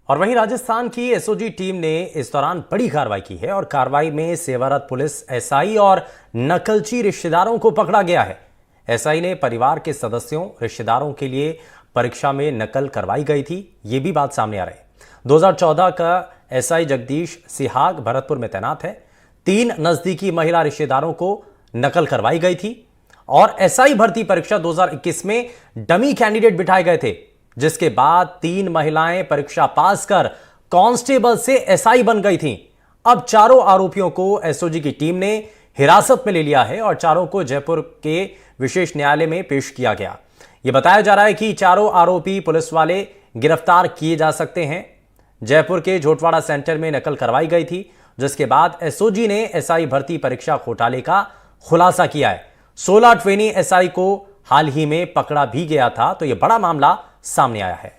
और वहीं राजस्थान की एसओजी टीम ने इस दौरान बड़ी कार्रवाई की है और कार्रवाई में सेवारत पुलिस एसआई और नकलची रिश्तेदारों को पकड़ा गया है। एसआई ने परिवार के सदस्यों रिश्तेदारों के लिए परीक्षा में नकल करवाई गई थी, ये भी बात सामने आ रही है। 2014 का एसआई जगदीश सिहाग भरतपुर में तैनात है। 3 नजदीकी महिला रिश्तेदारों को नकल करवाई गई थी और एसआई भर्ती परीक्षा 2021 में डमी कैंडिडेट बिठाए गए थे, जिसके बाद 3 महिलाएं परीक्षा पास कर कांस्टेबल से एसआई बन गई थीं। अब चारों आरोपियों को एसओजी की टीम ने हिरासत में ले लिया है और चारों को जयपुर के विशेष न्यायालय में पेश किया गया। यह बताया जा रहा है कि चारों आरोपी पुलिस वाले गिरफ्तार किए जा सकते हैं। जयपुर के झोटवाड़ा सेंटर में नकल करवाई गई थी, जिसके बाद एसओजी ने एसआई भर्ती परीक्षा घोटाले का खुलासा किया है। 16 ट्रेनी एसआई को हाल ही में पकड़ा भी गया था, तो यह बड़ा मामला सामने आया है।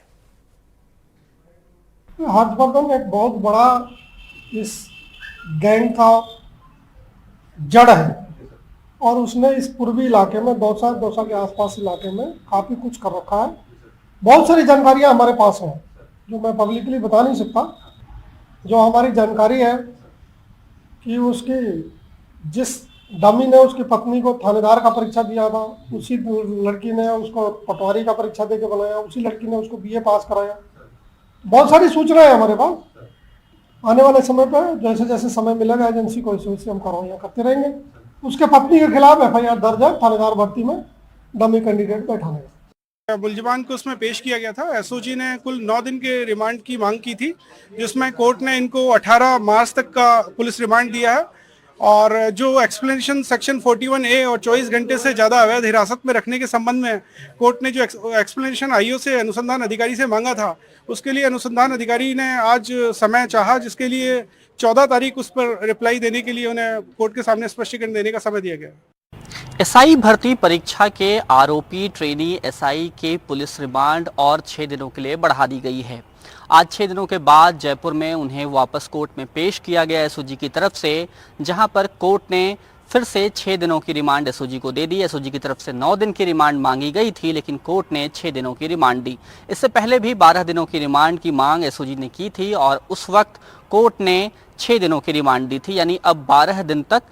हर्षवर्धन एक बहुत बड़ा इस गैंग का जड़ है और उसने इस पूर्वी इलाके में दौसा के आसपास इलाके में काफ़ी कुछ कर रखा है। बहुत सारी जानकारियां हमारे पास हैं जो मैं पब्लिकली बता नहीं सकता। जो हमारी जानकारी है कि उसकी जिस डमी ने उसकी पत्नी को थानेदार का परीक्षा दिया था, उसी लड़की ने उसको पटवारी का परीक्षा देके बनाया, उसी लड़की ने उसको बीए पास कराया। बहुत सारी सूचनाएं है हमारे पास। आने वाले समय पर जैसे जैसे समय मिलेगा एजेंसी को वैसे हम कार्रवाइयाँ करते रहेंगे। उसके पत्नी के खिलाफ एफआईआर दर्ज है थानेदार भर्ती में डमी कैंडिडेट बैठाने का। मुलजमान को उसमें पेश किया गया था। एसओजी ने कुल 9 दिन के रिमांड की मांग की थी, जिसमें कोर्ट ने इनको 18 मार्च तक का पुलिस रिमांड दिया है। और जो एक्सप्लेनेशन सेक्शन 41A और 24 घंटे से ज़्यादा अवैध हिरासत में रखने के संबंध में कोर्ट ने जो एक्सप्लेनेशन आईओ से अनुसंधान अधिकारी से मांगा था, उसके लिए अनुसंधान अधिकारी ने आज समय चाहा, जिसके लिए 14 तारीख उस पर रिप्लाई देने के लिए उन्हें कोर्ट के सामने स्पष्टीकरण देने का समय दिया गया। एसआई भर्ती परीक्षा के आरोपी ट्रेनी एसआई के पुलिस रिमांड और 6 दिनों के लिए बढ़ा दी गई है। आज 6 दिनों के बाद जयपुर में उन्हें वापस कोर्ट में पेश किया गया एसओजी की तरफ से, जहां पर कोर्ट ने फिर से 6 दिनों की रिमांड एसओजी को दे दी। एसओजी की तरफ से 9 दिन की रिमांड मांगी गई थी, लेकिन कोर्ट ने 6 दिनों की रिमांड दी। इससे पहले भी 12 दिनों की रिमांड की मांग एसओजी ने की थी और उस वक्त कोर्ट ने 6 दिनों की रिमांड दी थी, यानी अब 12 दिन तक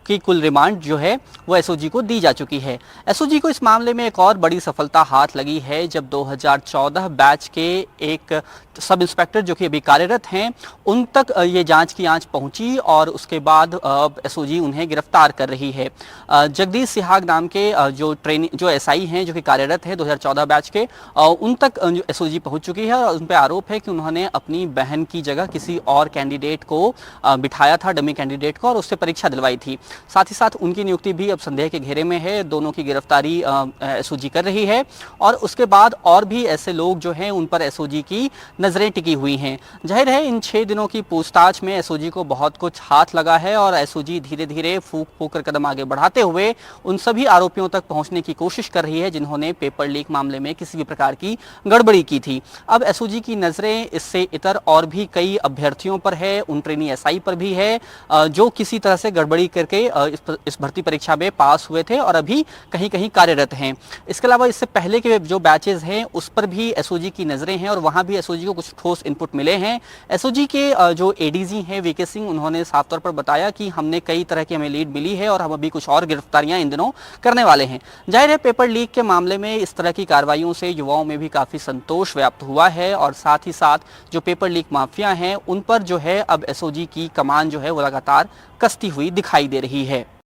की कुल रिमांड जो है वो एसओजी को दी जा चुकी है। एसओजी को इस मामले में एक और बड़ी सफलता हाथ लगी है, जब 2014 बैच के एक सब इंस्पेक्टर जो कि अभी कार्यरत हैं, उन तक ये जांच की आंच पहुंची और उसके बाद एसओजी उन्हें गिरफ्तार कर रही है। जगदीश सिहाग नाम के जो एसआई हैं जो कि कार्यरत हैं 2014 बैच के, उन तक एसओजी पहुंच चुकी है और उन पर आरोप है कि उन्होंने अपनी बहन की जगह किसी और कैंडिडेट को बिठाया था, डमी कैंडिडेट को, और उससे परीक्षा दिलवाई थी। साथ ही साथ उनकी नियुक्ति भी अब संदेह के घेरे में है। दोनों की गिरफ्तारी एसओजी कर रही है और उसके बाद और भी ऐसे लोग जो हैं उन पर एसओजी की नजरें टिकी हुई हैं। जाहिर है इन 6 दिनों की पूछताछ में एसओजी को बहुत कुछ हाथ लगा है और एसओजी धीरे धीरे फूंक फूंक कर कदम आगे बढ़ाते हुए उन सभी आरोपियों तक पहुंचने की कोशिश कर रही है जिन्होंने पेपर लीक मामले में किसी भी प्रकार की गड़बड़ी की थी। अब एसओजी की नजरें इससे इतर और भी कई अभ्यर्थियों पर है, उन ट्रेनी एसआई पर भी है जो किसी तरह से गड़बड़ी करके इस भर्ती परीक्षा में पास हुए थे और अभी कहीं कहीं कार्यरत हैं। इसके अलावा इससे पहले के जो बैचेस हैं उस पर भी एसओजी की नजरें हैं और वहां भी एसओजी को कुछ ठोस इनपुट मिले हैं। एसओजी के जो एडीजी हैं वीके सिंह, उन्होंने साफ तौर पर बताया कि हमने कई तरह की हमें लीड मिली है और हम अभी कुछ और गिरफ्तारियां इन दिनों करने वाले हैं। जाहिर है पेपर लीक के मामले में इस तरह की कार्रवाइयों से युवाओं में भी काफी संतोष व्याप्त हुआ है और साथ ही साथ जो पेपर लीक माफिया हैं उन पर जो है अब एसओजी की कमान जो है वो लगातार कसती हुई दिखाई दे रही है।